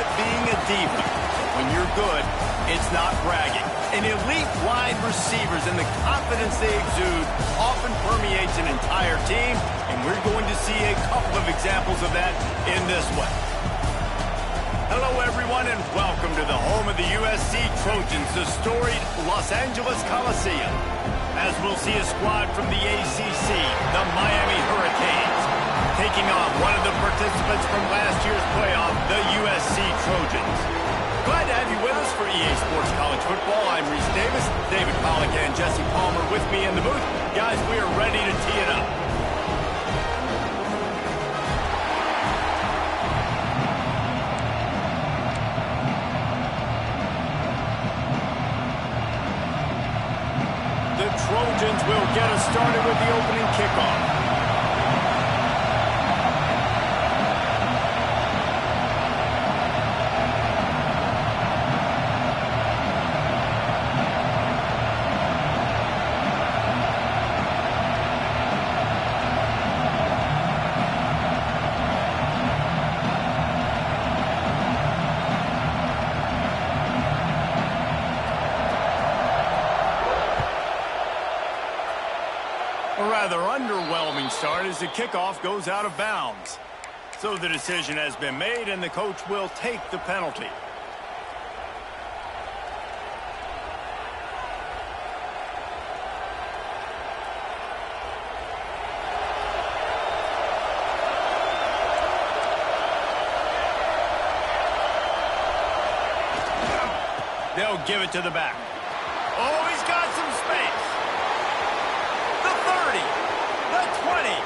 it being a diva. When you're good, it's not bragging. And elite wide receivers and the confidence they exude often permeates an entire team, and we're going to see a couple of examples of that in this one. Hello, everyone, and welcome to the home of the USC Trojans, the storied Los Angeles Coliseum. As we'll see a squad from the ACC, the Miami Hurricanes, taking on one of the participants from last year's playoff, the USC Trojans. Glad to have you with us for EA Sports College Football. I'm Reese Davis, David Pollack, and Jesse Palmer with me in the booth. Guys, we are ready to tee it up. The Trojans will get us started with the opening kickoff. A rather underwhelming start as the kickoff goes out of bounds. So the decision has been made, and the coach will take the penalty. They'll give it to the back. Oh, he's got some space. The 20.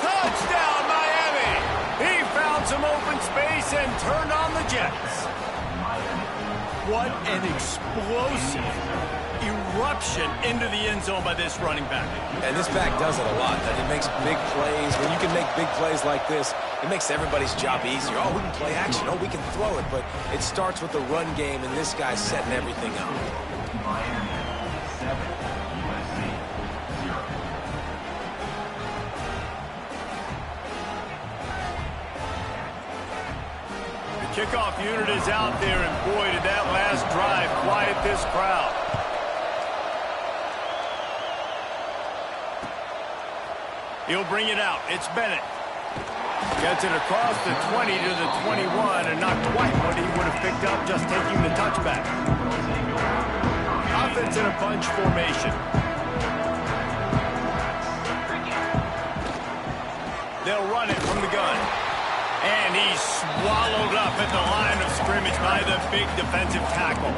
Touchdown, Miami. He found some open space and turned on the Jets. What an explosive eruption into the end zone by this running back. And this back does it a lot. It makes big plays. When you can make big plays like this, it makes everybody's job easier. Oh, we can play action. Oh, we can throw it. But it starts with the run game, and this guy's setting everything up. Kickoff unit is out there, and boy, did that last drive quiet this crowd. He'll bring it out. It's Bennett. Gets it across the 20 to the 21, and not quite what he would have picked up just taking the touchback. Offense in a bunch formation. They'll run it from the gun. And he's swallowed up at the line of scrimmage by the big defensive tackle.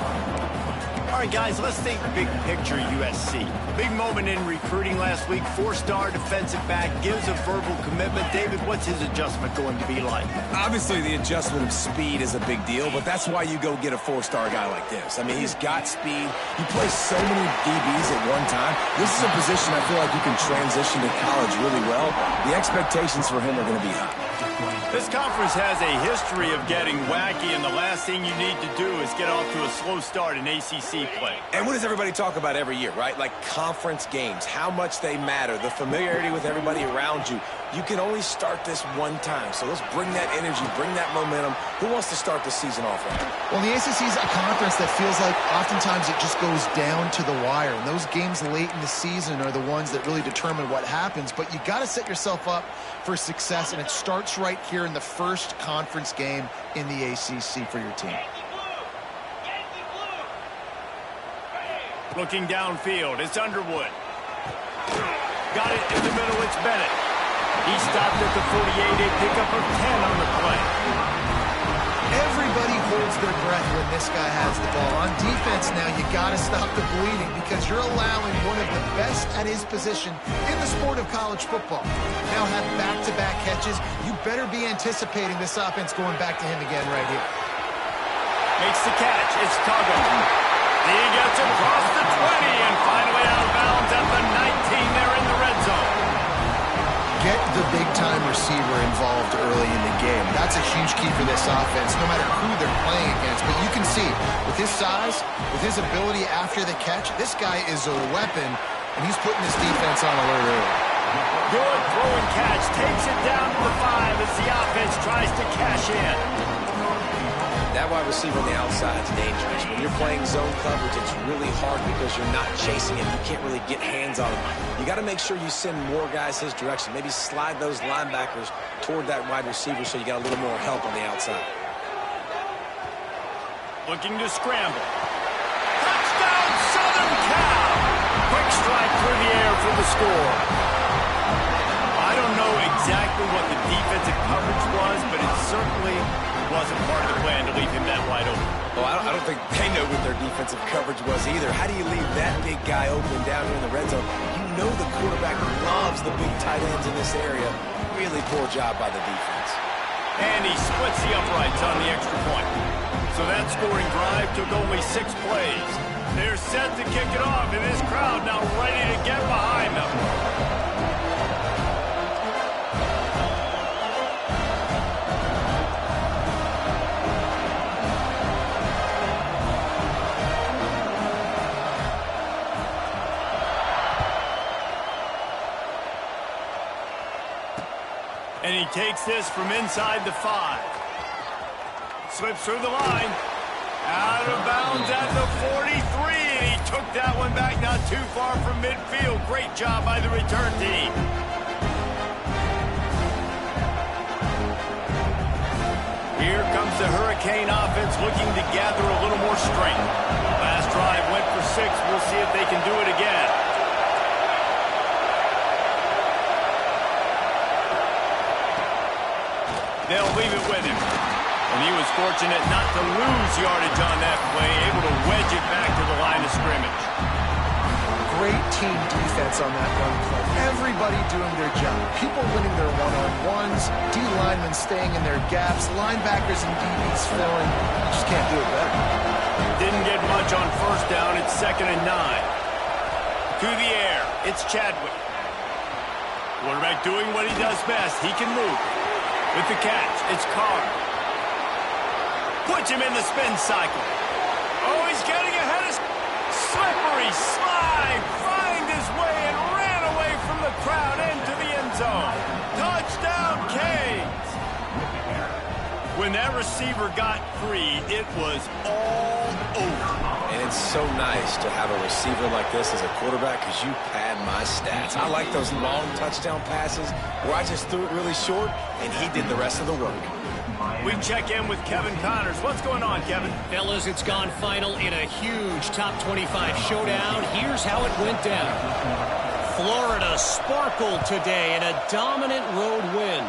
All right, guys, let's think big picture USC. Big moment in recruiting last week. 4-star defensive back gives a verbal commitment. David, what's his adjustment going to be like? Obviously, the adjustment of speed is a big deal, but that's why you go get a 4-star guy like this. I mean, he's got speed. He plays so many DBs at one time. This is a position I feel like you can transition to college really well. The expectations for him are going to be high. This conference has a history of getting wacky, and the last thing you need to do is get off to a slow start in ACC play. And what does everybody talk about every year, right? Like conference games, how much they matter, the familiarity with everybody around you. You can only start this one time, so let's bring that energy, bring that momentum. Who wants to start the season off right? Well, the ACC is a conference that feels like oftentimes it just goes down to the wire, and those games late in the season are the ones that really determine what happens, but you got to set yourself up for success, and it starts right here in the first conference game in the ACC for your team. Looking downfield, it's Underwood. Got it in the middle, it's Bennett. He stopped at the 48, a pickup of 10 on the play. Everybody holds their breath when this guy has the ball. On defense now, you got to stop the bleeding because you're allowing one of the best at his position in the sport of college football. Now have back-to-back catches. You better be anticipating this offense going back to him again right here. Makes the catch. It's Tuggle. He gets across the 20 and finally out of bounds at the 19 there in the red zone. Get the big-time receiver involved early in the game. That's a huge key for this offense, no matter who they're playing against. But you can see, with his size, with his ability after the catch, this guy is a weapon, and he's putting his defense on alert early. Good throw and catch. Takes it down to the 5 as the offense tries to cash in. That wide receiver on the outside is dangerous. When you're playing zone coverage, it's really hard because you're not chasing him. You can't really get hands on him. You got to make sure you send more guys his direction. Maybe slide those linebackers toward that wide receiver so you got a little more help on the outside. Looking to scramble. Touchdown, Southern Cal! Quick strike through the air for the score. I don't know exactly what the defensive coverage was, but it certainly wasn't part of the plan to leave him that wide open. Well, I don't think they know what their defensive coverage was either. How do you leave that big guy open down here in the red zone? You know the quarterback loves the big tight ends in this area. Really poor job by the defense. And he splits the uprights on the extra point. So that scoring drive took only 6 plays. They're set to kick it off, and this crowd now ready to get behind them. And he takes this from inside the 5. Slips through the line. Out of bounds at the 43. And he took that one back not too far from midfield. Great job by the return team. Here comes the Hurricane offense looking to gather a little more strength. Last drive went for 6. We'll see if they can do it again. They'll leave it with him. And he was fortunate not to lose yardage on that play, able to wedge it back to the line of scrimmage. Great team defense on that run play. Everybody doing their job. People winning their one-on-ones, D linemen staying in their gaps, linebackers and DBs filling. You just can't do it better. Didn't get much on first down. It's 2nd and 9. To the air. It's Chadwick. Quarterback doing what he does best. He can move. With the catch, it's Carr. Puts him in the spin cycle. Oh, he's getting ahead of... Slippery slide. Find his way and ran away from the crowd into the end zone. Touchdown, Canes. When that receiver got free, it was all over. And it's so nice to have a receiver like this as a quarterback because you pad my stats. I like those long touchdown passes where I just threw it really short and he did the rest of the work. We check in with Kevin Connors. What's going on, Kevin? Fellas, it's gone final in a huge top 25 showdown. Here's how it went down. Florida sparkled today in a dominant road win.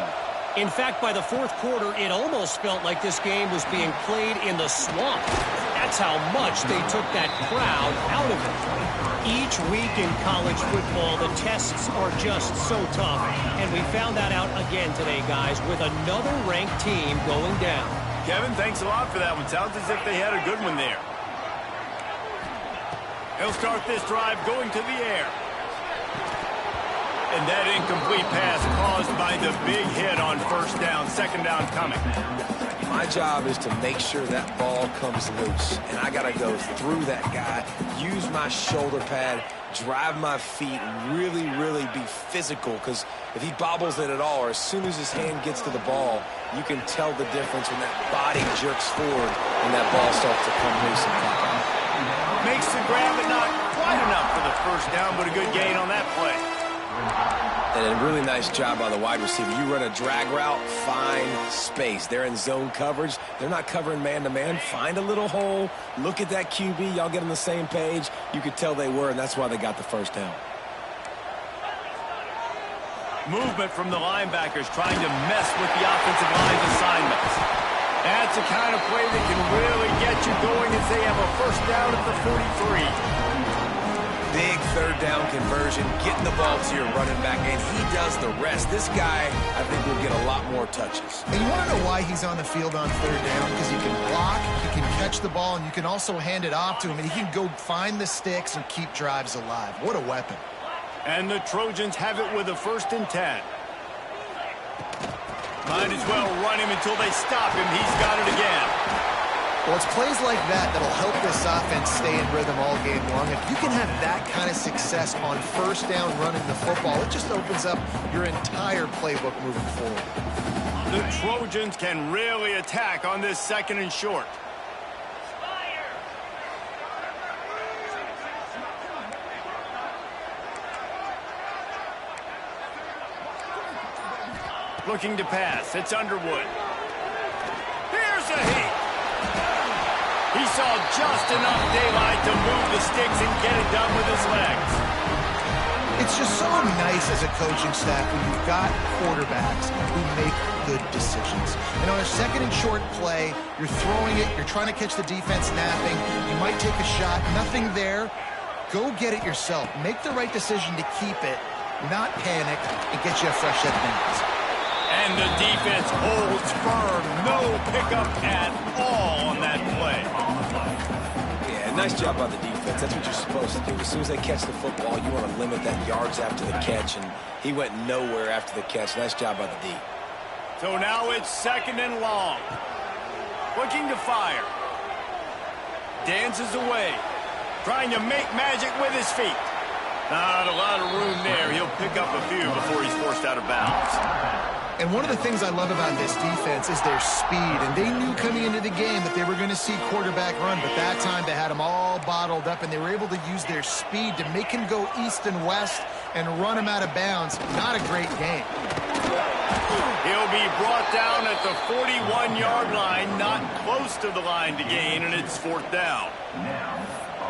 In fact, by the 4th quarter, it almost felt like this game was being played in the swamp. That's how much they took that crowd out of it. Each week in college football, the tests are just so tough. And we found that out again today, guys, with another ranked team going down. Kevin, thanks a lot for that one. Sounds as if they had a good one there. He'll start this drive going to the air. And that incomplete pass caused by the big hit on first down. 2nd down coming. My job is to make sure that ball comes loose. And I got to go through that guy, use my shoulder pad, drive my feet, and really, really be physical. Because if he bobbles it at all, or as soon as his hand gets to the ball, you can tell the difference when that body jerks forward and that ball starts to come loose and pop out. Makes the grab, but not quite enough for the first down, but a good gain on that play. And a really nice job by the wide receiver. You run a drag route, find space. They're in zone coverage. They're not covering man-to-man. Find a little hole. Look at that QB. Y'all get on the same page. You could tell they were, and that's why they got the first down. Movement from the linebackers trying to mess with the offensive line's assignments. That's the kind of play that can really get you going as they have a first down at the 43. Big 3rd down conversion, getting the ball to your running back, and he does the rest. This guy, I think, will get a lot more touches. And you want to know why he's on the field on 3rd down? Because he can block, he can catch the ball, and you can also hand it off to him, and he can go find the sticks and keep drives alive. What a weapon. And the Trojans have it with a 1st and 10. Might as well run him until they stop him. He's got it again. Well, it's plays like that that'll help this offense stay in rhythm all game long. If you can have that kind of success on first down running the football, it just opens up your entire playbook moving forward. The Trojans can really attack on this 2nd and short. Looking to pass. It's Underwood. Here's a heat. He saw just enough daylight to move the sticks and get it done with his legs. It's just so nice as a coaching staff when you've got quarterbacks who make good decisions. And on a second and short play, you're throwing it, you're trying to catch the defense napping, you might take a shot, nothing there. Go get it yourself. Make the right decision to keep it, not panic, and get you a fresh set of downs. And the defense holds firm. No pickup at all on that play. Yeah, nice job by the defense. That's what you're supposed to do. As soon as they catch the football, you want to limit that yards after the catch, and he went nowhere after the catch. Nice job by the D. So now it's second and long. Looking to fire. Dances away. Trying to make magic with his feet. Not a lot of room there. He'll pick up a few before he's forced out of bounds. And one of the things I love about this defense is their speed. And they knew coming into the game that they were going to see quarterback run. But that time they had him all bottled up, and they were able to use their speed to make him go east and west and run him out of bounds. Not a great game. He'll be brought down at the 41-yard line, not close to the line to gain, and it's fourth down.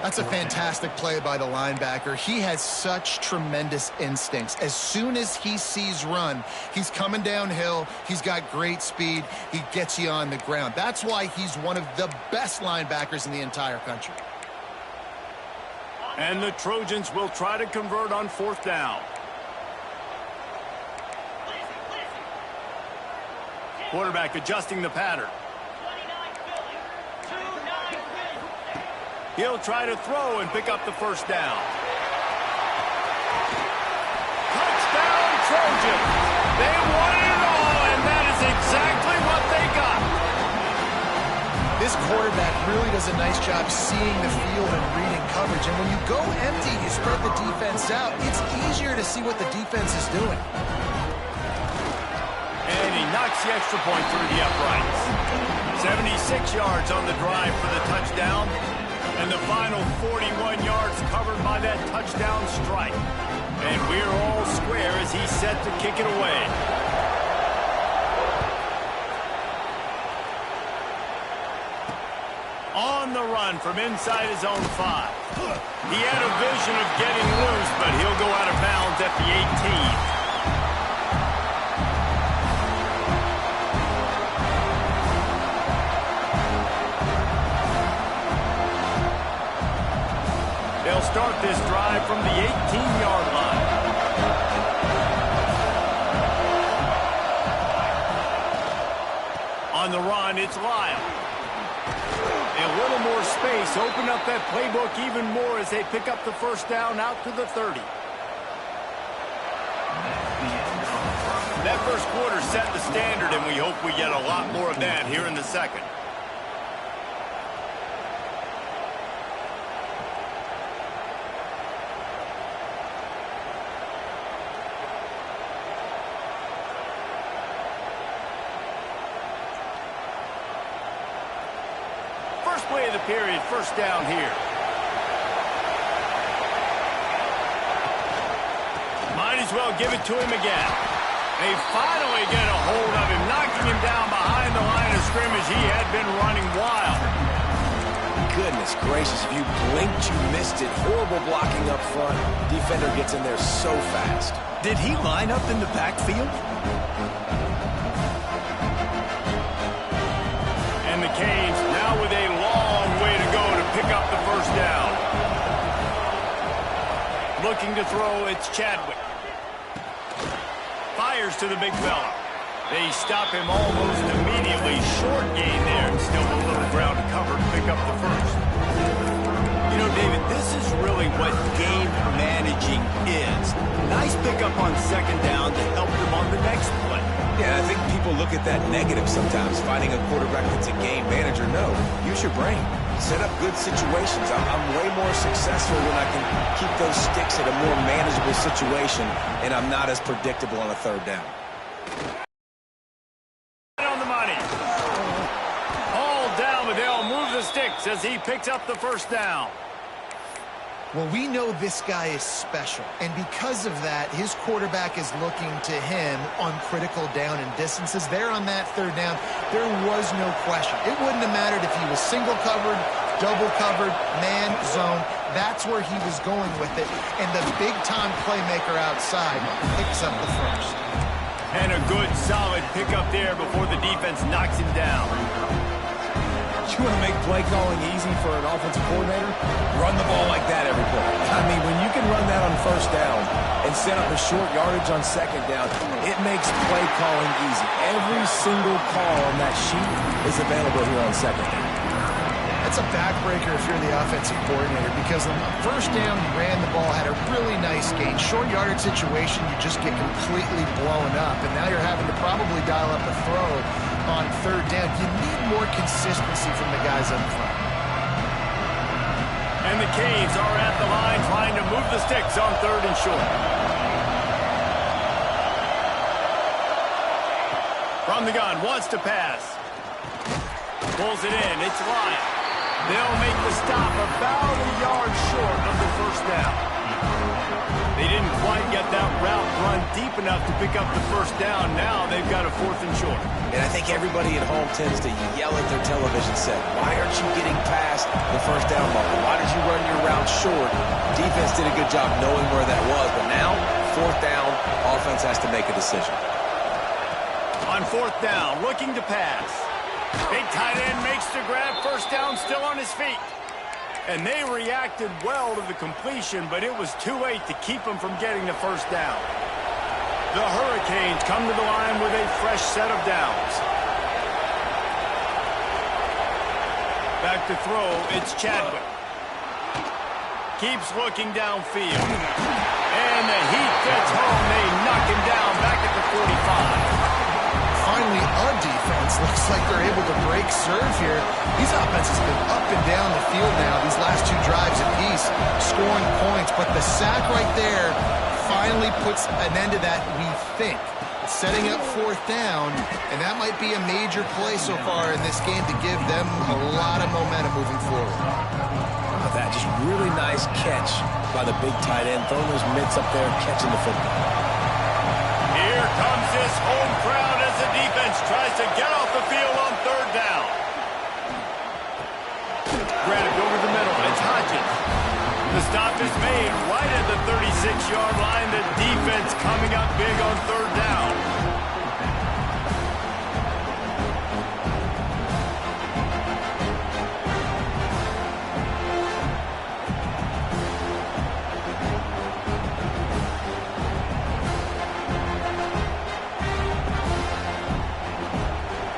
That's a fantastic play by the linebacker. He has such tremendous instincts. As soon as he sees run, he's coming downhill. He's got great speed. He gets you on the ground. That's why he's one of the best linebackers in the entire country. And the Trojans will try to convert on fourth down. Quarterback adjusting the pattern. He'll try to throw and pick up the first down. Touchdown, Trojans! They won it all, and that is exactly what they got. This quarterback really does a nice job seeing the field and reading coverage. And when you go empty, you spread the defense out. It's easier to see what the defense is doing. And he knocks the extra point through the uprights. 76 yards on the drive for the touchdown. And the final 41 yards covered by that touchdown strike. And we're all square as he's set to kick it away. On the run from inside his own 5. He had a vision of getting loose, but he'll go out of bounds at the 18. They'll start this drive from the 18-yard line. On the run, it's Lyle. A little more space, open up that playbook even more as they pick up the first down out to the 30. That first quarter set the standard, and we hope we get a lot more of that here in the second. First play of the period, first down here. Might as well give it to him again. They finally get a hold of him, knocking him down behind the line of scrimmage. He had been running wild. Goodness gracious, if you blinked, you missed it. Horrible blocking up front. Defender gets in there so fast. Did he line up in the backfield? And the Canes now with a long way to go to pick up the first down. Looking to throw, it's Chadwick. Fires to the big fella. They stop him almost immediately. Short gain there, and still a little ground to cover to pick up the first. You know, David, this is really what game managing is. Nice pickup on second down to help them on the next play. Yeah, I think people look at that negative sometimes, finding a quarterback that's a game manager. No, use your brain. Set up good situations. I'm way more successful when I can keep those sticks at a more manageable situation, and I'm not as predictable on a third down. On the money. All down, but they'll move the sticks as he picks up the first down. Well, we know this guy is special, and because of that, his quarterback is looking to him on critical down and distances. There on that third down, there was no question. It wouldn't have mattered if he was single covered, double covered, man, zone. That's where he was going with it, and the big-time playmaker outside picks up the first. And a good, solid pickup there before the defense knocks him down. You want to make play calling easy for an offensive coordinator? Run the ball like that every play. I mean, when you can run that on first down and set up a short yardage on second down, it makes play calling easy. Every single call on that sheet is available here on second down. That's a backbreaker if you're the offensive coordinator, because on the first down, you ran the ball, had a really nice gain. Short yardage situation, you just get completely blown up, and now you're having to probably dial up a throw on third down. You need more consistency from the guys up front. And the Canes are at the line trying to move the sticks on third and short. From the gun, wants to pass. Pulls it in, it's Lyon. They'll make the stop about a yard short of the first down. They didn't quite get that route run deep enough to pick up the first down. Now they've got a fourth and short. And I think everybody at home tends to yell at their television set, why aren't you getting past the first down marker? Why did you run your route short? Defense did a good job knowing where that was, but now, fourth down, offense has to make a decision. On fourth down, looking to pass. Big tight end makes the grab, first down, still on his feet. And they reacted well to the completion, but it was too late to keep them from getting the first down. The Hurricanes come to the line with a fresh set of downs. Back to throw, it's Chadwick. Keeps looking downfield. And the heat gets home. They knock him down back at the 45. Finally, a defense looks like they're able to break serve here. These offenses have been up and down the field now, these last two drives apiece, scoring points. But the sack right there finally puts an end to that, we think. Setting up fourth down, and that might be a major play so far in this game to give them a lot of momentum moving forward. How about that? Just really nice catch by the big tight end, throwing those mitts up there and catching the football. Here comes this home crowd as the defense tries to get off the field on third down. Grabbed over the middle. It's Hodges. The stop is made right at the 36-yard line. The defense coming up big on third down.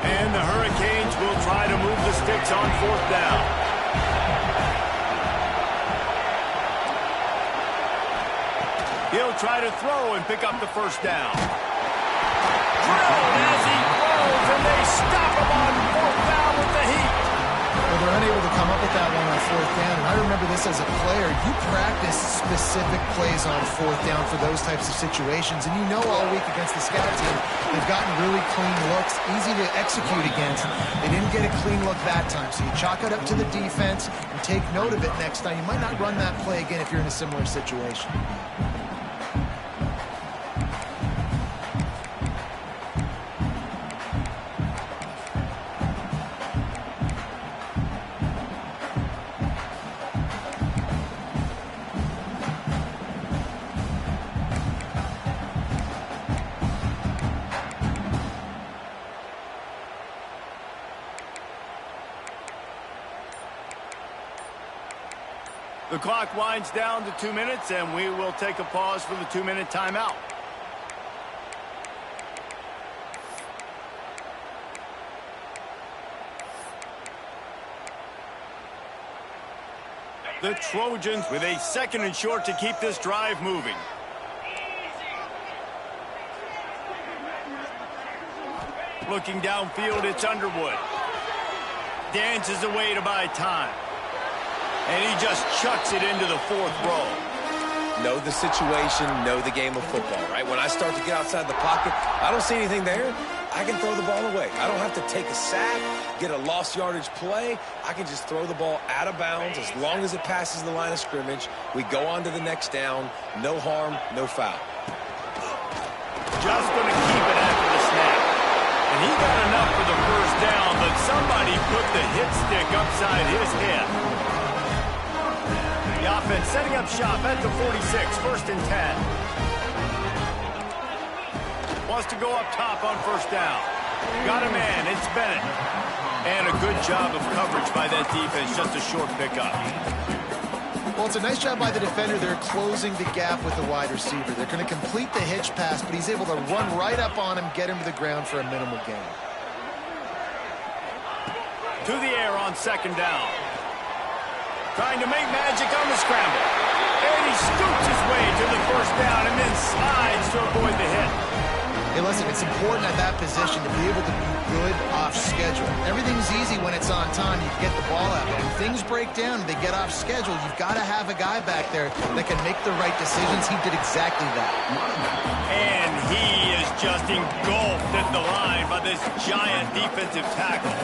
And the Hurricanes will try to move the sticks on fourth down. He'll try to throw and pick up the first down. Drilled as he throws, and they stop him on fourth down with the heat. Well, they're unable to come up with that one on fourth down. And I remember this as a player. You practice specific plays on fourth down for those types of situations. And you know all week against the scout team, they've gotten really clean looks, easy to execute against. They didn't get a clean look that time. So you chalk it up to the defense and take note of it next time. You might not run that play again if you're in a similar situation. The clock winds down to 2 minutes, and we will take a pause for the 2-minute timeout. The Trojans with a second and short to keep this drive moving. Looking downfield, it's Underwood. Dances away to buy time. And he just chucks it into the fourth row. Know the situation, know the game of football, right? When I start to get outside the pocket, I don't see anything there. I can throw the ball away. I don't have to take a sack, get a lost yardage play. I can just throw the ball out of bounds as long as it passes the line of scrimmage. We go on to the next down. No harm, no foul. Just going to keep it after the snap. And he got enough for the first down, but somebody put the hit stick upside his head. The offense setting up shop at the 46, 1st and 10. Wants to go up top on first down. Got a man, it's Bennett. And a good job of coverage by that defense, just a short pickup. Well, it's a nice job by the defender. They're closing the gap with the wide receiver. They're going to complete the hitch pass, but he's able to run right up on him, get him to the ground for a minimal gain. To the air on 2nd down. Trying to make magic on the scramble. And he scoots his way to the first down and then slides to avoid the hit. Hey, listen, it's important at that position to be able to be good off schedule. Everything's easy when it's on time. You can get the ball out. But when things break down and they get off schedule, you've got to have a guy back there that can make the right decisions. He did exactly that. And he is just engulfed at the line by this giant defensive tackle.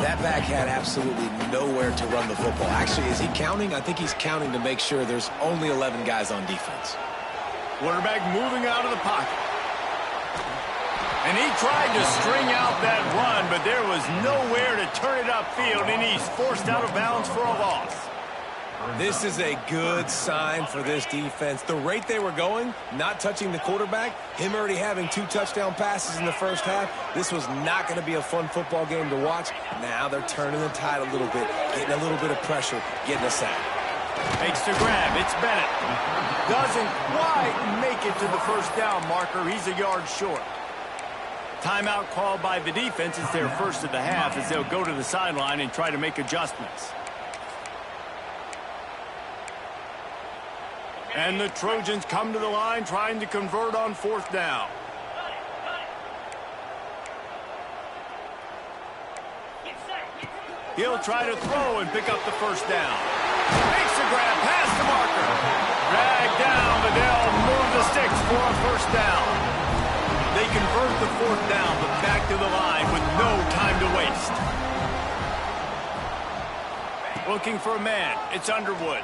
That back had absolutely nowhere to run the football. Actually, is he counting? I think he's counting to make sure there's only 11 guys on defense. Quarterback moving out of the pocket. And he tried to string out that run, but there was nowhere to turn it upfield, and he's forced out of bounds for a loss. This is a good sign for this defense. The rate they were going, not touching the quarterback, him already having 2 touchdown passes in the first half, this was not going to be a fun football game to watch. Now they're turning the tide a little bit, getting a little bit of pressure, getting a sack. Makes the grab. It's Bennett. Doesn't quite make it to the first down marker. He's a yard short. Timeout called by the defense. It's their first of the half as they'll go to the sideline and try to make adjustments. And the Trojans come to the line trying to convert on 4th down. He'll try to throw and pick up the first down. Makes the grab past the marker. Dragged down, but they'll move the sticks for a first down. They convert the 4th down, but back to the line with no time to waste. Looking for a man. It's Underwood.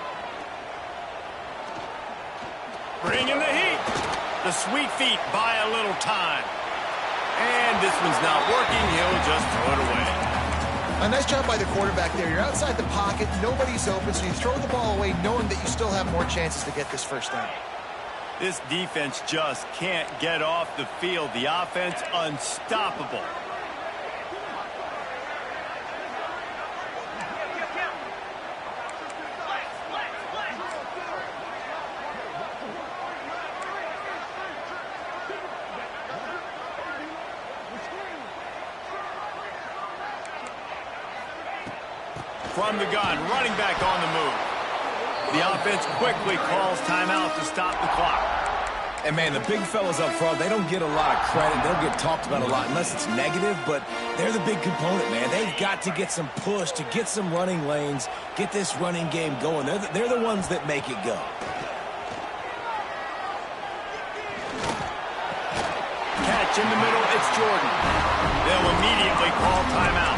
Bringing the heat. The sweet feet buy a little time. And this one's not working. He'll just throw it away. A nice job by the quarterback there. You're outside the pocket. Nobody's open, so you throw the ball away knowing that you still have more chances to get this first down. This defense just can't get off the field. The offense unstoppable. From the gun, running back on the move. The offense quickly calls timeout to stop the clock. And, man, the big fellas up front, they don't get a lot of credit. They'll get talked about a lot unless it's negative, but they're the big component, man. They've got to get some push, to get some running lanes, get this running game going. They're the ones that make it go. Catch in the middle, it's Jordan. They'll immediately call timeout.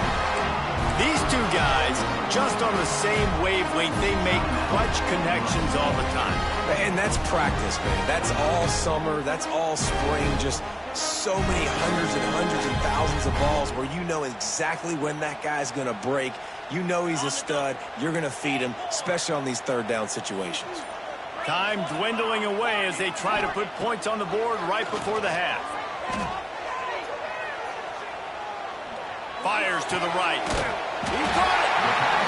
These two guys, just on the same wavelength, they make clutch connections all the time. And that's practice, man. That's all summer. That's all spring. Just so many hundreds and thousands of balls where you know exactly when that guy's going to break. You know he's a stud. You're going to feed him, especially on these 3rd down situations. Time dwindling away as they try to put points on the board right before the half. Fires to the right. He got it.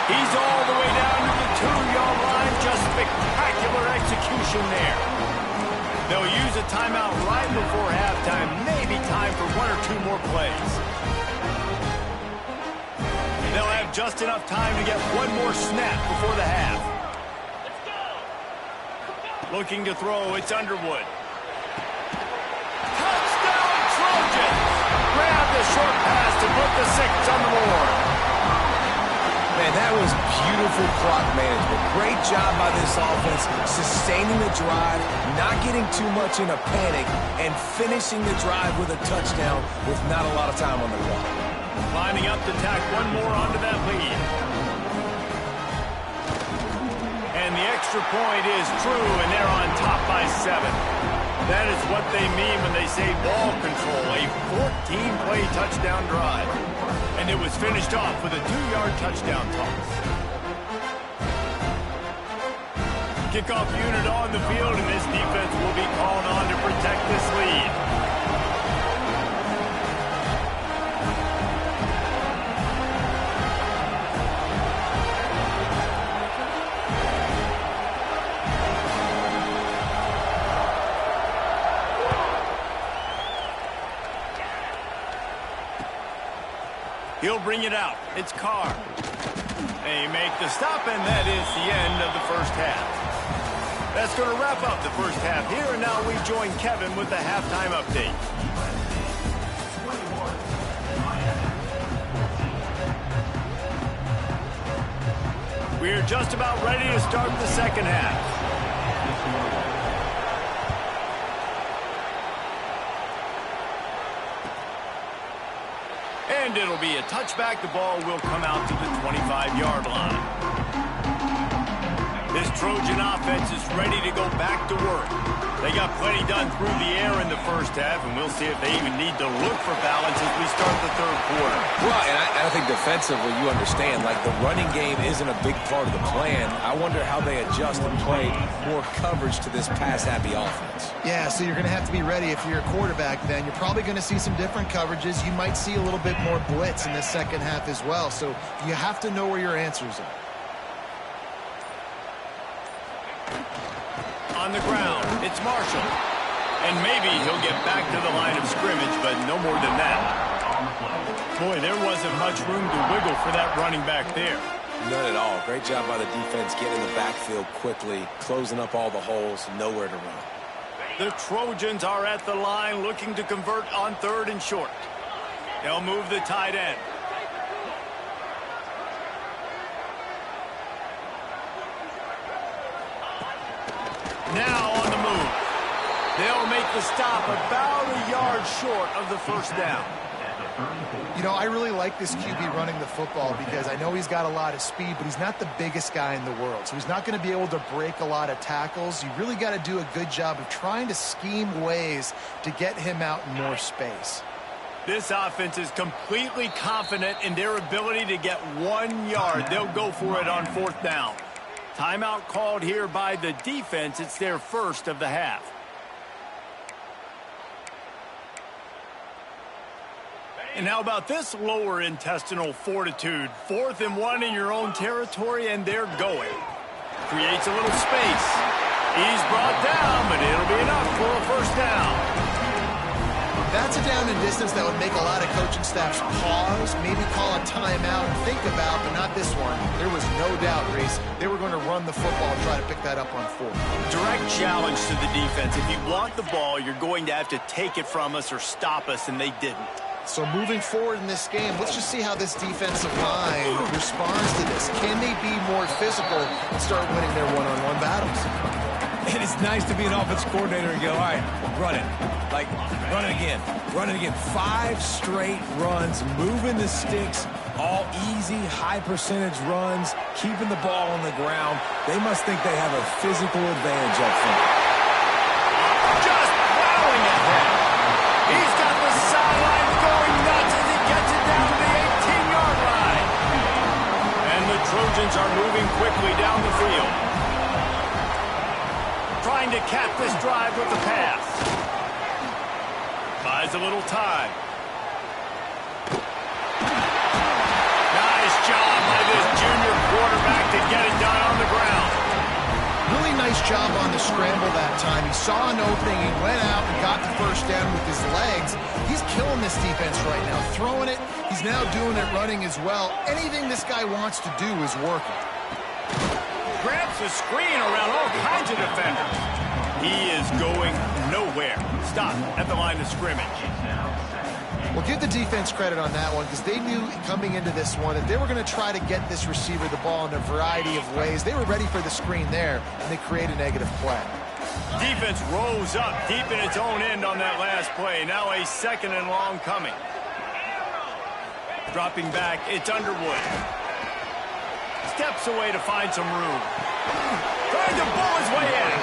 He's all the way down to the 2-yard line. Just spectacular execution there. They'll use a timeout right before halftime. Maybe time for 1 or 2 more plays. They'll have just enough time to get 1 more snap before the half. Looking to throw, it's Underwood. Touchdown Trojans! Grab the short pass to put the 6 on the board. Man, that was beautiful clock management. Great job by this offense, sustaining the drive, not getting too much in a panic, and finishing the drive with a touchdown with not a lot of time on the clock. Lining up to tack one more onto that lead. And the extra point is true, and they're on top by 7. That is what they mean when they say ball control, a 14-play touchdown drive. And it was finished off with a 2-yard touchdown toss. Kickoff unit on the field, and this defense will be called on to protect this lead. He'll bring it out. It's Carr. They make the stop, and that is the end of the first half. That's going to wrap up the first half here, and now we join Kevin with the halftime update. We're just about ready to start the second half. And it'll be a touchback. The ball will come out to the 25-yard line. This Trojan offense is ready to go back to work. They got plenty done through the air in the first half, and we'll see if they even need to look for balance as we start the third quarter. Well, and I think defensively, you understand, like the running game isn't a big part of the plan. I wonder how they adjust and play more coverage to this pass-happy offense. Yeah, so you're going to have to be ready if you're a quarterback then. You're probably going to see some different coverages. You might see a little bit more blitz in the second half as well. So you have to know where your answers are. On the ground, it's Marshall. And maybe he'll get back to the line of scrimmage, but no more than that. Boy, there wasn't much room to wiggle for that running back there. None at all. Great job by the defense getting in the backfield quickly, closing up all the holes, nowhere to run. The Trojans are at the line looking to convert on 3rd and short. They'll move the tight end. Now on the move. They'll make the stop about a yard short of the first down. You know, I really like this QB running the football because I know he's got a lot of speed, but he's not the biggest guy in the world. So he's not going to be able to break a lot of tackles. You really got to do a good job of trying to scheme ways to get him out in more space. This offense is completely confident in their ability to get 1 yard. They'll go for it on 4th down. Timeout called here by the defense. It's their first of the half. And how about this lower intestinal fortitude? 4th and 1 in your own territory, and they're going. Creates a little space. He's brought down, but it'll be enough for a first down. That's a down and distance that would make a lot of coaching staffs pause, maybe call a timeout and think about, but not this one. There was no doubt, Reese, they were going to run the football and try to pick that up on 4th. Direct challenge to the defense. If you want the ball, you're going to have to take it from us or stop us, and they didn't. So moving forward in this game, let's just see how this defensive line responds to this. Can they be more physical and start winning their one-on-one battles? And it's nice to be an offense coordinator and go, all right, run it. Like, run it again. Run it again. 5 straight runs, moving the sticks, all easy, high-percentage runs, keeping the ball on the ground. They must think they have a physical advantage up front. Just plowing ahead. He's got the sidelines going nuts as he gets it down to the 18-yard line. And the Trojans are moving quickly down the field. Trying to cap this drive with the pass. Buys a little time. Nice job by this junior quarterback to get it done on the ground. Really nice job on the scramble that time. He saw an opening, he went out and got the first down with his legs. He's killing this defense right now. Throwing it, he's now doing it running as well. Anything this guy wants to do is working. Grabs the screen around all kinds of defenders. He is going nowhere. Stop at the line of scrimmage. Well, give the defense credit on that one because they knew coming into this one that they were going to try to get this receiver the ball in a variety of ways. They were ready for the screen there, and they create a negative play. Defense rose up deep in its own end on that last play. Now a 2nd and long coming. Dropping back, it's Underwood. Steps away to find some room. Trying to pull his way in.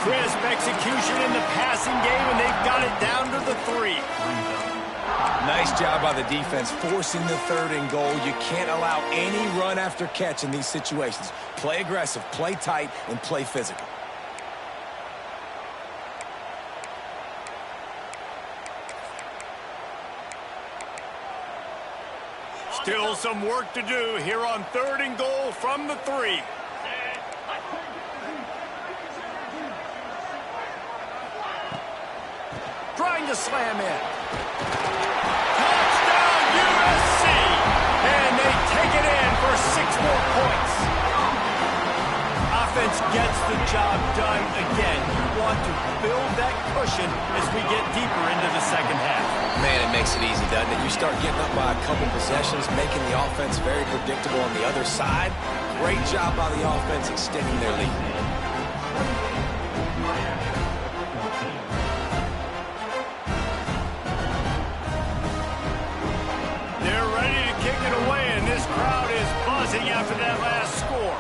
Crisp execution in the passing game, and they've got it down to the 3. Nice job by the defense forcing the 3rd and goal. You can't allow any run after catch in these situations. Play aggressive, play tight, and play physical. Still some work to do here on 3rd and goal from the 3. Trying to slam in. Touchdown USC! And they take it in for 6 more points. Offense gets the job done again. You want to build that cushion as we get deeper into the 2nd half. Man, it makes it easy, doesn't it? You start getting up by a couple possessions, making the offense very predictable on the other side. Great job by the offense extending their lead. They're ready to kick it away, and this crowd is buzzing after that last score.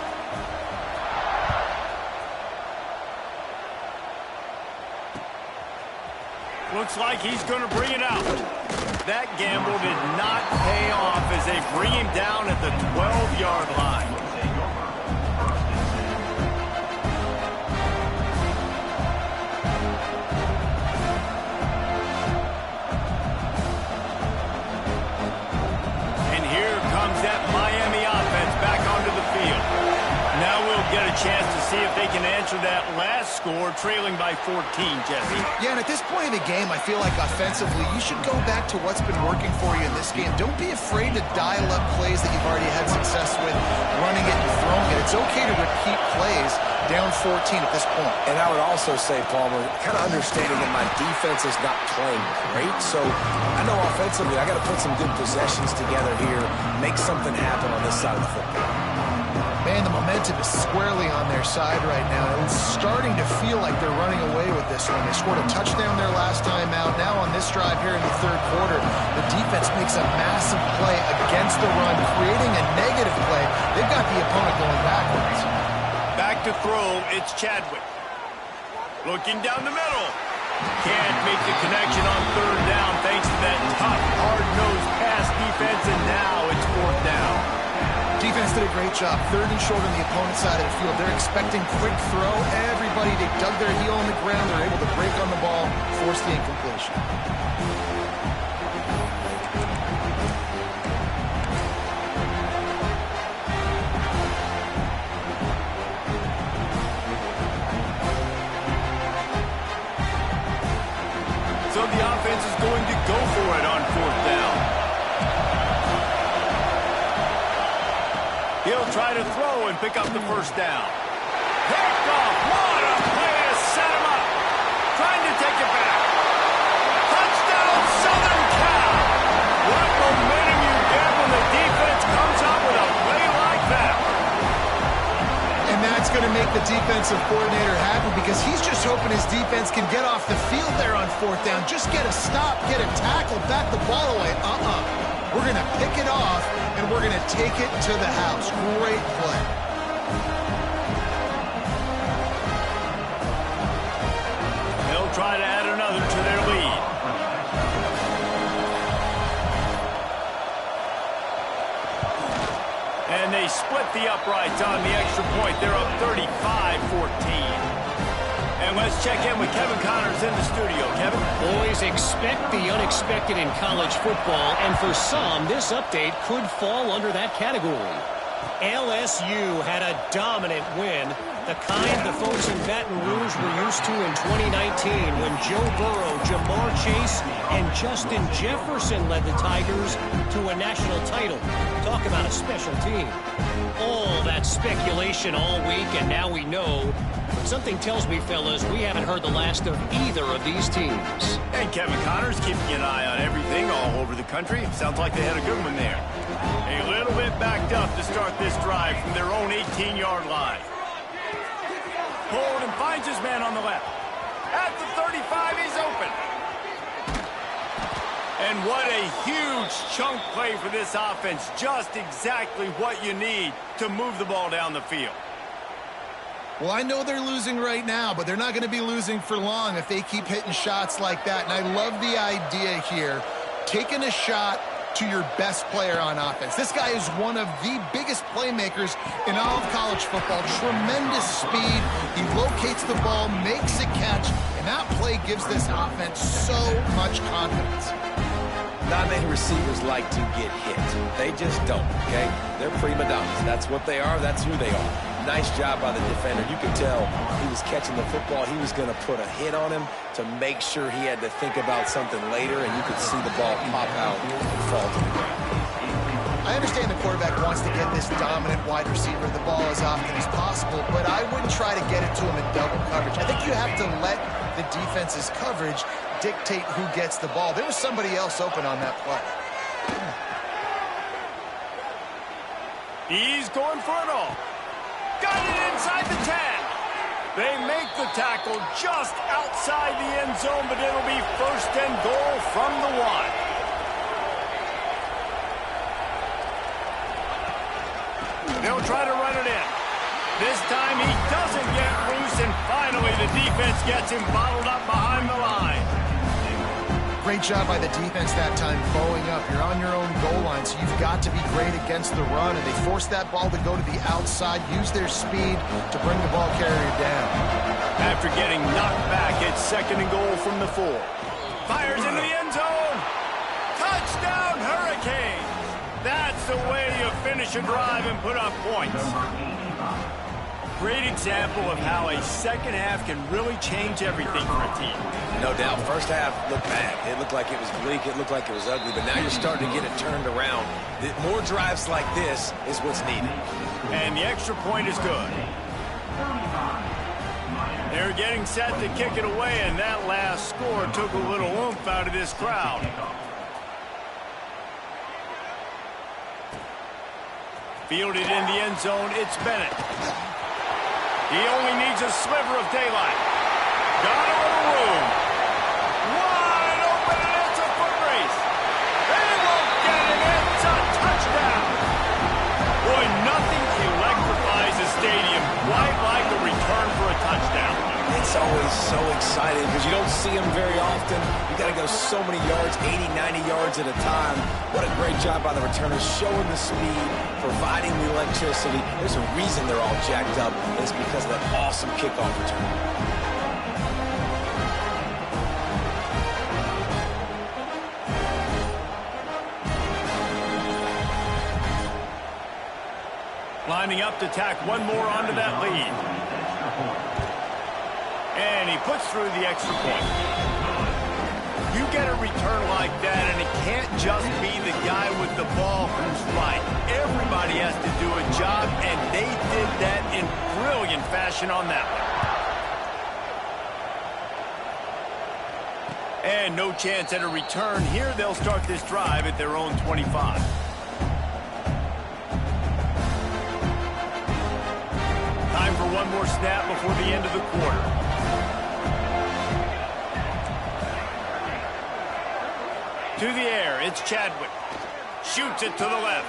Looks like he's going to bring it out. That gamble did not pay off as they bring him down at the 12-yard line. And here comes that Miami offense back onto the field. Now we'll get a chance to see if they can answer that last score, trailing by 14, Jesse. Yeah, and at this point in the game, I feel like offensively, you should go back to what's been working for you in this game. Don't be afraid to dial up plays that you've already had success with, running it and throwing it. It's okay to repeat plays down 14 at this point. And I would also say, Palmer, kind of understanding that my defense is not playing great, so I know offensively I got to put some good possessions together here, make something happen on this side of the football. Man, the momentum is squarely on their side right now. It's starting to feel like they're running away with this one. They scored a touchdown their last time out. Now on this drive here in the 3rd quarter, the defense makes a massive play against the run, creating a negative play. They've got the opponent going backwards. Back to throw, it's Chadwick. Looking down the middle. Can't make the connection on 3rd down thanks to that tough, hard-nosed pass defense, and now it's 4th down. Defense did a great job. 3rd and short on the opponent's side of the field. They're expecting quick throw. Everybody, they dug their heel on the ground. They're able to break on the ball, force the incompletion. So the offense is going to go for it on 4th down. He'll try to throw and pick up the 1st down. Picked off. What a play to set him up. Trying to take it back. Touchdown, Southern Cal. What momentum you get when the defense comes up with a play like that. And that's going to make the defensive coordinator happy because he's just hoping his defense can get off the field there on 4th down. Just get a stop, get a tackle, back the ball away. We're going to pick it off, and we're going to take it to the house. Great play. They'll try to add another to their lead. And they split the uprights on the extra point. They're up 35-14. And let's check in with Kevin Connors in the studio. Kevin? Boys, expect the unexpected in college football, and for some, this update could fall under that category. LSU had a dominant win, the kind the folks in Baton Rouge were used to in 2019 when Joe Burrow, Jamar Chase, and Justin Jefferson led the Tigers to a national title. Talk about a special team. All that speculation all week, and now we know. But something tells me, fellas, we haven't heard the last of either of these teams. And Kevin Connor's keeping an eye on everything all over the country. Sounds like they had a good one there. A little bit backed up to start this drive from their own 18-yard line. Hold and finds his man on the left. At the 35, he's open. And what a huge chunk play for this offense. Just exactly what you need to move the ball down the field. Well, I know they're losing right now, but they're not going to be losing for long if they keep hitting shots like that. And I love the idea here, taking a shot to your best player on offense. This guy is one of the biggest playmakers in all of college football. Tremendous speed. He locates the ball, makes a catch, and that play gives this offense so much confidence. Not many receivers like to get hit. They just don't, okay? They're prima donnas. That's what they are. That's who they are. Nice job by the defender. You could tell he was catching the football. He was going to put a hit on him to make sure he had to think about something later, and you could see the ball pop out and fall to the ground. I understand the quarterback wants to get this dominant wide receiver the ball as often as possible, but I wouldn't try to get it to him in double coverage. I think you have to let the defense's coverage dictate who gets the ball. There was somebody else open on that play. He's going for it all. Got it inside the 10. They make the tackle just outside the end zone, but it'll be 1st and goal from the 1. They'll try to run it in. This time he doesn't get loose, and finally the defense gets him bottled up behind the line. Great job by the defense that time, bowing up. You're on your own goal line, so you've got to be great against the run, and they forced that ball to go to the outside, use their speed to bring the ball carrier down. After getting knocked back, it's 2nd and goal from the 4. Fires into the end zone. Touchdown, Hurricanes. That's the way you finish a drive and put up points. Great example of how a second half can really change everything for a team. No doubt. First half looked bad. It looked like it was bleak. It looked like it was ugly. But now you're starting to get it turned around. More drives like this is what's needed. And the extra point is good. They're getting set to kick it away, and that last score took a little oomph out of this crowd. Fielded in the end zone, it's Bennett. He only needs a sliver of daylight. Got a little room. Wide open, and it's a foot race. They won't get it. It's a touchdown. Boy, nothing electrifies a stadium quite like a return for a touchdown. It's always so exciting because you don't see them very often. You got to go so many yards, 80, 90 yards at a time. What a great job by the returners, showing the speed, providing the electricity. There's a reason they're all jacked up. It's because of that awesome kickoff return. Lining up to tack one more onto that lead. And he puts through the extra point. You get a return like that, and it can't just be the guy with the ball who's right. Everybody has to do a job, and they did that in brilliant fashion on that one. And no chance at a return here. They'll start this drive at their own 25. Time for one more snap before the end of the quarter. To the air, it's Chadwick. Shoots it to the left.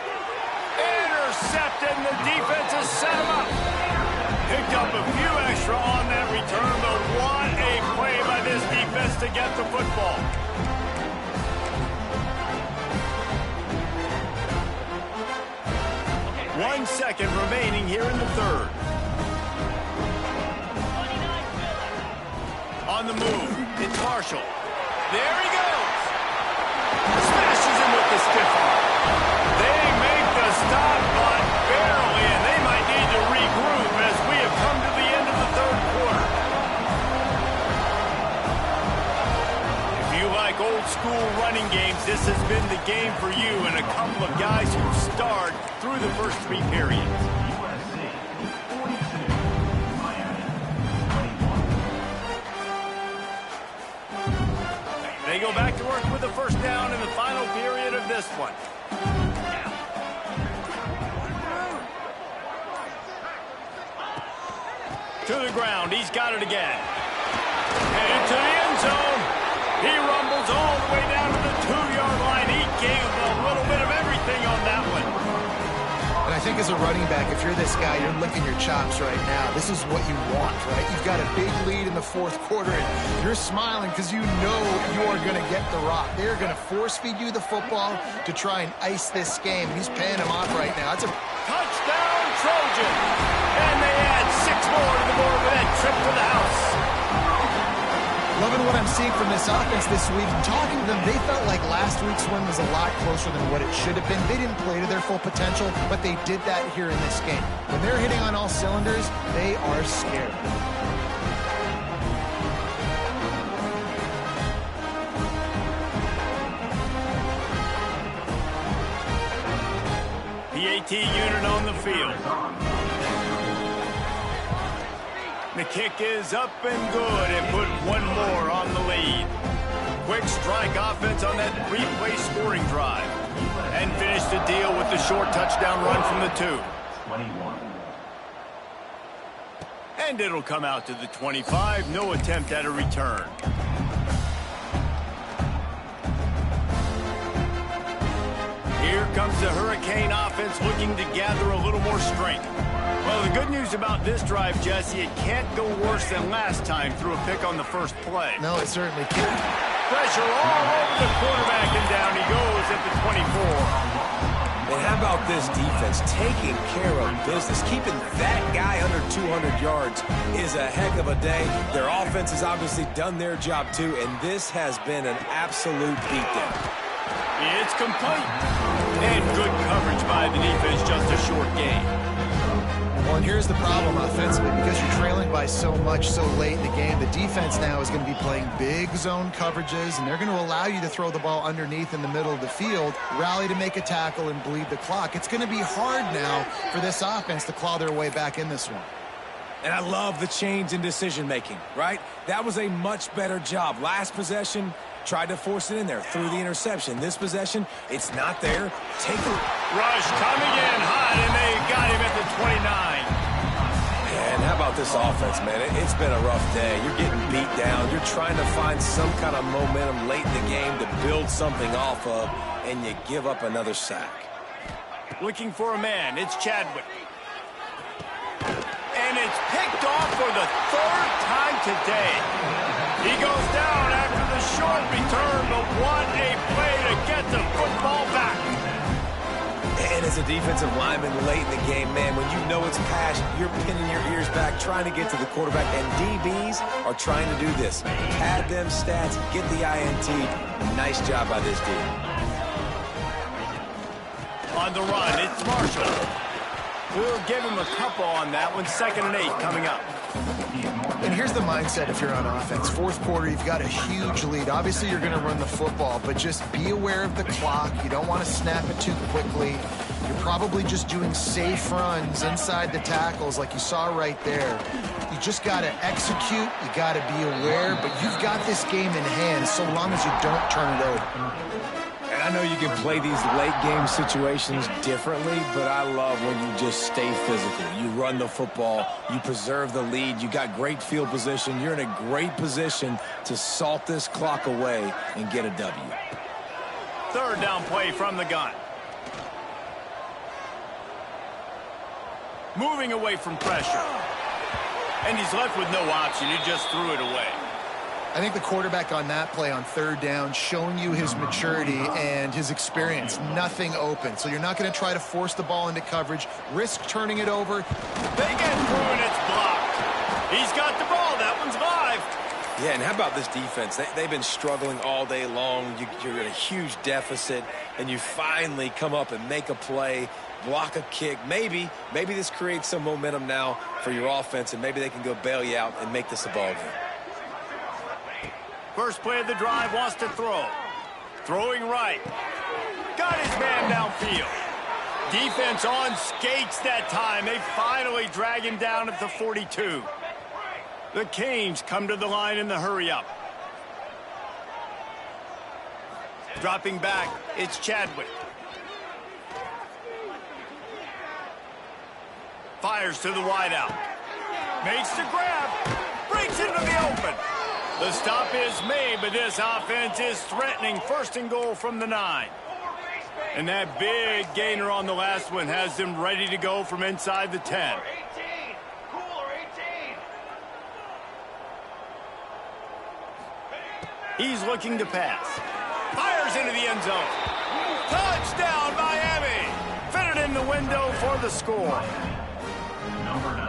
Intercepted, and the defense has set him up. Picked up a few extra on that return, but what a play by this defense to get the football. One second remaining here in the third. On the move, it's Marshall. There he goes. Smashes him with the stiff arm. They make the stop, but barely. the first 3 periods. They go back to work with the first down in the final period of this one. To the ground. He's got it again. And into the end zone. He rumbles all the way down to the 2-yard line. He gave a little bit of everything on that one. And I think as a running back, if you're this guy, you're licking your chops right now. This is what you want, right? You've got a big lead in the 4th quarter, and you're smiling because you know you are going to get the rock. They're going to force-feed you the football to try and ice this game. He's paying him off right now. That's a touchdown, Trojan. And they add 6 more to the board with that trip to the house. Loving what I'm seeing from this offense this week. Talking to them, they felt like last week's win was a lot closer than what it should have been. They didn't play to their full potential, but they did that here in this game. When they're hitting on all cylinders, they are scared. PAT unit on the field. The kick is up and good and put 1 more on the lead. Quick strike offense on that 3-play scoring drive. And finish the deal with the short touchdown run from the 2. 21. And it'll come out to the 25. No attempt at a return. Here comes the Hurricane offense looking to gather a little more strength. Well, the good news about this drive, Jesse, it can't go worse than last time through a pick on the first play. No, it certainly can't. Pressure all over the quarterback, and down he goes at the 24. And how about this defense taking care of business? Keeping that guy under 200 yards is a heck of a day. Their offense has obviously done their job too, and this has been an absolute beatdown. It's complete. And good coverage by the defense, just a short game. Well, and here's the problem offensively. Because you're trailing by so much so late in the game, the defense now is going to be playing big zone coverages, and they're going to allow you to throw the ball underneath in the middle of the field, rally to make a tackle, and bleed the clock. It's going to be hard now for this offense to claw their way back in this one. And I love the change in decision-making, right? That was a much better job. Last possession, tried to force it in there through the interception. This possession, it's not there. Take a rush coming in hot, and they got him at the 29. And how about this offense, man? It's been a rough day. You're getting beat down. You're trying to find some kind of momentum late in the game to build something off of, and you give up another sack. Looking for a man. It's Chadwick. And it's picked off for the 3rd time today. He goes down after the short return, but what a play to get the football back. And as a defensive lineman late in the game, man, when you know it's pass, you're pinning your ears back, trying to get to the quarterback, and DBs are trying to do this. Pad them stats, get the INT. Nice job by this D. On the run, it's Marshall. We'll give him a couple on that one. 2nd and 8 coming up. And here's the mindset if you're on offense. 4th quarter, you've got a huge lead. Obviously, you're going to run the football, but just be aware of the clock. You don't want to snap it too quickly. You're probably just doing safe runs inside the tackles like you saw right there. You just got to execute. You got to be aware, but you've got this game in hand so long as you don't turn it over. And I know you can play these late-game situations differently, but I love when you just stay physical. You run the football, you preserve the lead, you got great field position, you're in a great position to salt this clock away and get a W. 3rd down play from the gun. Moving away from pressure. And he's left with no option. He just threw it away. I think the quarterback on that play on 3rd down showing you his maturity and his experience. Nothing open. So you're not going to try to force the ball into coverage, risk turning it over. They get through and it's blocked. He's got the ball. That one's live. Yeah, and how about this defense? They've been struggling all day long. You're in a huge deficit, and you finally come up and make a play, block a kick. Maybe this creates some momentum now for your offense, and maybe they can go bail you out and make this a ball game. First play of the drive, wants to throw. Throwing right. Got his man downfield. Defense on skates that time. They finally drag him down at the 42. The Canes come to the line in the hurry-up. Dropping back, it's Chadwick. Fires to the wideout. Makes the grab. Breaks into the open. The stop is made, but this offense is threatening. First and goal from the 9. And that big gainer on the last one has them ready to go from inside the 10. He's looking to pass. Fires into the end zone. Touchdown, Miami! Fitted in the window for the score.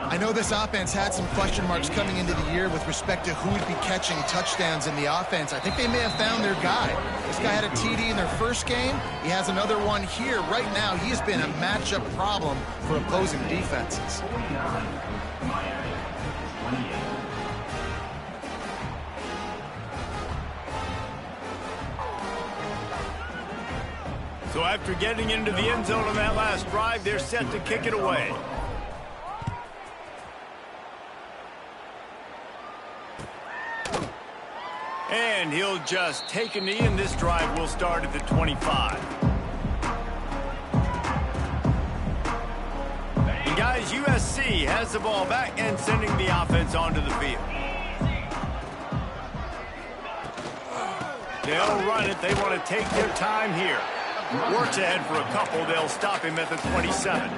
I know this offense had some question marks coming into the year with respect to who would be catching touchdowns in the offense. I think they may have found their guy. This guy had a TD in their first game. He has another one here. Right now, he's been a matchup problem for opposing defenses. So after getting into the end zone on that last drive, they're set to kick it away. And he'll just take a knee, and this drive will start at the 25. And guys, USC has the ball back and sending the offense onto the field. They'll run it. They want to take their time here. Works ahead for a couple. They'll stop him at the 27.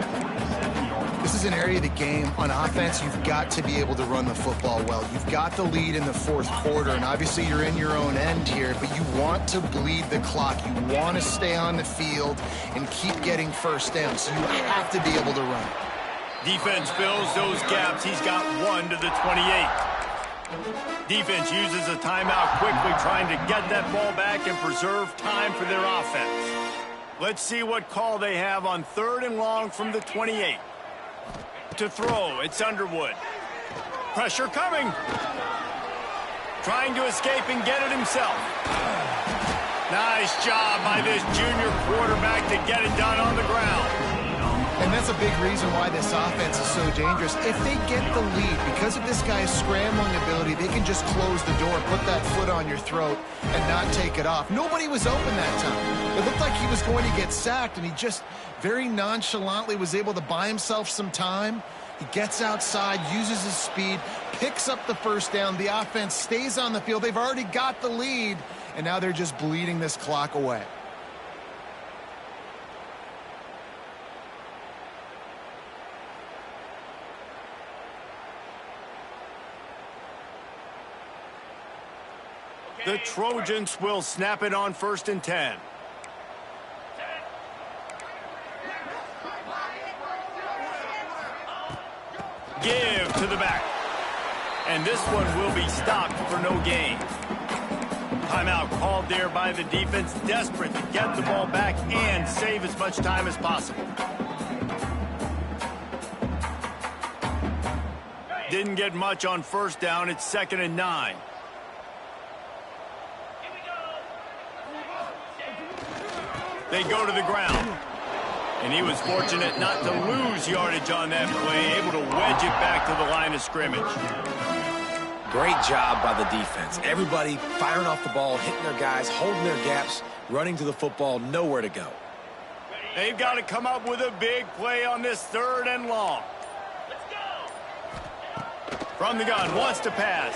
This is an area of the game. On offense, you've got to be able to run the football well. You've got the lead in the fourth quarter, and obviously you're in your own end here, but you want to bleed the clock. You want to stay on the field and keep getting first down, so you have to be able to run. Defense fills those gaps. He's got one to the 28. Defense uses a timeout quickly, trying to get that ball back and preserve time for their offense. Let's see what call they have on 3rd and long from the 28. To throw, it's Underwood. Pressure coming. Trying to escape and get it himself. Nice job by this junior quarterback to get it done on the ground. And that's a big reason why this offense is so dangerous. If they get the lead, because of this guy's scrambling ability, they can just close the door, put that foot on your throat, and not take it off. Nobody was open that time. It looked like he was going to get sacked, and he just very nonchalantly was able to buy himself some time. He gets outside, uses his speed, picks up the first down. The offense stays on the field. They've already got the lead, and now they're just bleeding this clock away. The Trojans will snap it on 1st and 10. Give to the back. And this one will be stopped for no gain. Timeout called there by the defense, desperate to get the ball back and save as much time as possible. Didn't get much on 1st down. It's 2nd and 9. They go to the ground. And he was fortunate not to lose yardage on that play, able to wedge it back to the line of scrimmage. Great job by the defense. Everybody firing off the ball, hitting their guys, holding their gaps, running to the football, nowhere to go. They've got to come up with a big play on this 3rd and long. From the gun, wants to pass.